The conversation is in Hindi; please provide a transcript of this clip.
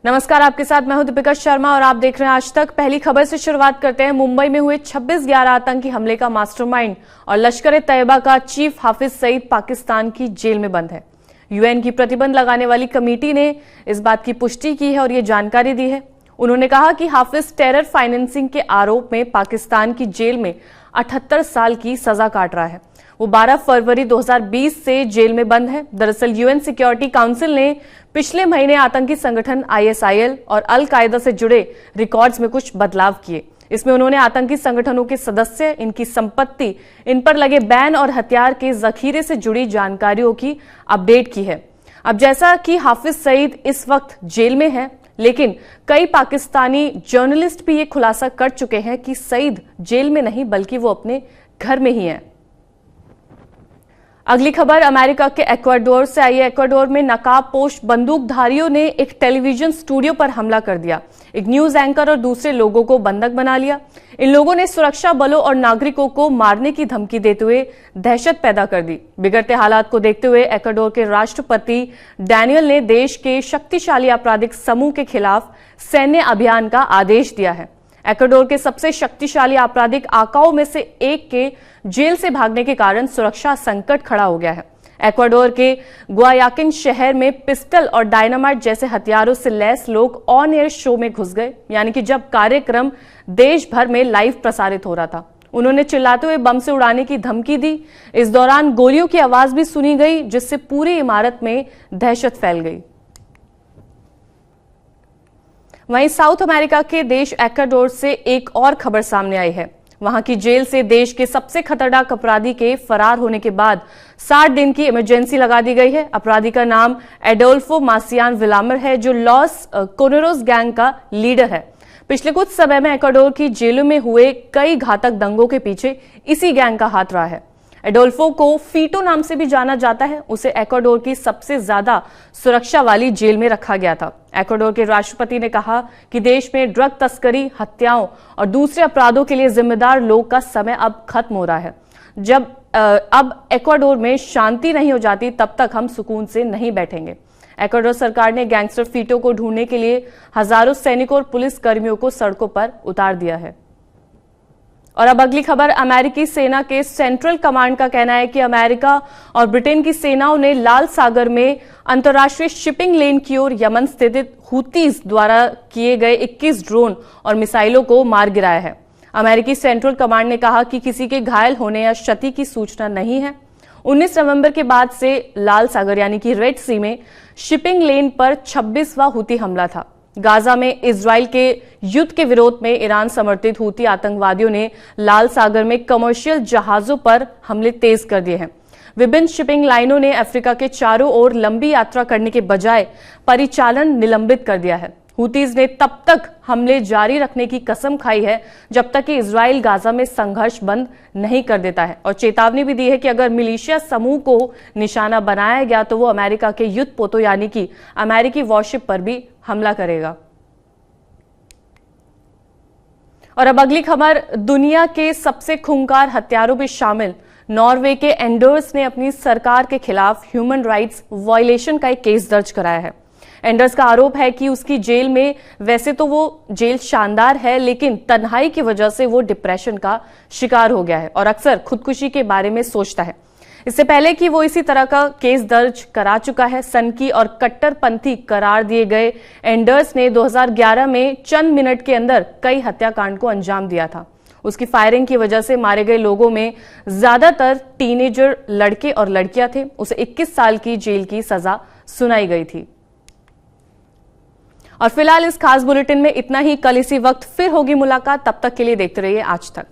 नमस्कार, आपके साथ मैं हूं दीपिका शर्मा और आप देख रहे हैं आज तक। पहली खबर से शुरुआत करते हैं। मुंबई में हुए 26/11 आतंकी हमले का मास्टरमाइंड और लश्कर-ए-तैयबा का चीफ हाफिज सईद पाकिस्तान की जेल में बंद है। यूएन की प्रतिबंध लगाने वाली कमेटी ने इस बात की पुष्टि की है और ये जानकारी दी है। उन्होंने कहा कि हाफिज टेरर फाइनेंसिंग के आरोप में पाकिस्तान की जेल में 78 साल की सजा काट रहा है। वो 12 फरवरी 2020 से जेल में बंद है। दरअसल यूएन सिक्योरिटी काउंसिल ने पिछले महीने आतंकी संगठन आईएसआईएल और अल कायदा से जुड़े रिकॉर्ड्स में कुछ बदलाव किए। इसमें उन्होंने आतंकी संगठनों के सदस्य, इनकी संपत्ति, इन पर लगे बैन और हथियार के जखीरे से जुड़ी जानकारियों की अपडेट की है। अब जैसा कि हाफिज सईद इस वक्त जेल में है, लेकिन कई पाकिस्तानी जर्नलिस्ट भी ये खुलासा कर चुके हैं कि सईद जेल में नहीं बल्कि वो अपने घर में ही है। अगली खबर अमेरिका के एक्वाडोर से आई है। एक्वाडोर में नकाबपोश बंदूकधारियों ने एक टेलीविजन स्टूडियो पर हमला कर दिया। एक न्यूज एंकर और दूसरे लोगों को बंधक बना लिया। इन लोगों ने सुरक्षा बलों और नागरिकों को मारने की धमकी देते हुए दहशत पैदा कर दी। बिगड़ते हालात को देखते हुए एक्वाडोर के राष्ट्रपति डैनियल ने देश के शक्तिशाली आपराधिक समूह के खिलाफ सैन्य अभियान का आदेश दिया है। एक्वाडोर के सबसे शक्तिशाली आपराधिक आकाओं में से एक के जेल से भागने के कारण सुरक्षा संकट खड़ा हो गया है। एक्वाडोर के गुआयाकिन शहर में पिस्टल और डायनामाइट जैसे हथियारों से लैस लोग ऑन एयर शो में घुस गए, यानी कि जब कार्यक्रम देश भर में लाइव प्रसारित हो रहा था। उन्होंने चिल्लाते हुए बम से उड़ाने की धमकी दी। इस दौरान गोलियों की आवाज भी सुनी गई, जिससे पूरी इमारत में दहशत फैल गई। वहीं साउथ अमेरिका के देश एक्वाडोर से एक और खबर सामने आई है। वहां की जेल से देश के सबसे खतरनाक अपराधी के फरार होने के बाद 60 दिन की इमरजेंसी लगा दी गई है। अपराधी का नाम एडोल्फो मासियान विलामर है, जो लॉस कोनेरोस गैंग का लीडर है। पिछले कुछ समय में एक्वाडोर की जेलों में हुए कई घातक दंगों के पीछे इसी गैंग का हाथ रहा है। एडोल्फो को फीटो नाम से भी जाना जाता है। उसे एक्वाडोर की सबसे ज्यादा सुरक्षा वाली जेल में रखा गया था। एक्वाडोर के राष्ट्रपति ने कहा कि देश में ड्रग तस्करी, हत्याओं और दूसरे अपराधों के लिए जिम्मेदार लोग का समय अब खत्म हो रहा है। जब अब एक्वाडोर में शांति नहीं हो जाती, तब तक हम सुकून से नहीं बैठेंगे। एक्वाडोर सरकार ने गैंगस्टर फीटो को ढूंढने के लिए हजारों सैनिकों और पुलिस कर्मियों को सड़कों पर उतार दिया है। और अब अगली खबर अमेरिकी सेना के सेंट्रल कमांड का कहना है कि अमेरिका और ब्रिटेन की सेनाओं ने लाल सागर में अंतर्राष्ट्रीय शिपिंग लेन की ओर यमन स्थित हुतीज द्वारा किए गए 21 ड्रोन और मिसाइलों को मार गिराया है। अमेरिकी सेंट्रल कमांड ने कहा कि किसी के घायल होने या क्षति की सूचना नहीं है। 19 नवंबर के बाद से लाल सागर यानी कि रेड सी में शिपिंग लेन पर 26वां हुती हमला था। गाजा में इजराइल के युद्ध के विरोध में ईरान समर्थित हुती आतंकवादियों ने लाल सागर में कमर्शियल जहाजों पर हमले तेज कर दिए हैं। विभिन्न शिपिंग लाइनों ने अफ्रीका के चारों ओर लंबी यात्रा करने के बजाय परिचालन निलंबित कर दिया है। हुतीज ने तब तक हमले जारी रखने की कसम खाई है जब तक कि इजराइल गाजा में संघर्ष बंद नहीं कर देता है, और चेतावनी भी दी है कि अगर मिलिशिया समूह को निशाना बनाया गया तो वो अमेरिका के युद्ध पोतों यानी कि अमेरिकी वॉरशिप पर भी हमला करेगा। और अब अगली खबर, दुनिया के सबसे खूंखार हत्यारों में शामिल नॉर्वे के एंडर्स ने अपनी सरकार के खिलाफ ह्यूमन राइट्स वायलेशन का एक केस दर्ज कराया है। एंडर्स का आरोप है कि उसकी जेल में, वैसे तो वो जेल शानदार है, लेकिन तन्हाई की वजह से वो डिप्रेशन का शिकार हो गया है और अक्सर खुदकुशी के बारे में सोचता है। इससे पहले कि वो इसी तरह का केस दर्ज करा चुका है। सनकी और कट्टरपंथी करार दिए गए एंडर्स ने 2011 में चंद मिनट के अंदर कई हत्याकांड को अंजाम दिया था। उसकी फायरिंग की वजह से मारे गए लोगों में ज्यादातर टीनेजर लड़के और लड़कियां थे। उसे 21 साल की जेल की सजा सुनाई गई थी। और फिलहाल इस खास बुलेटिन में इतना ही। कल इसी वक्त फिर होगी मुलाकात। तब तक के लिए देखते रहिए आज तक।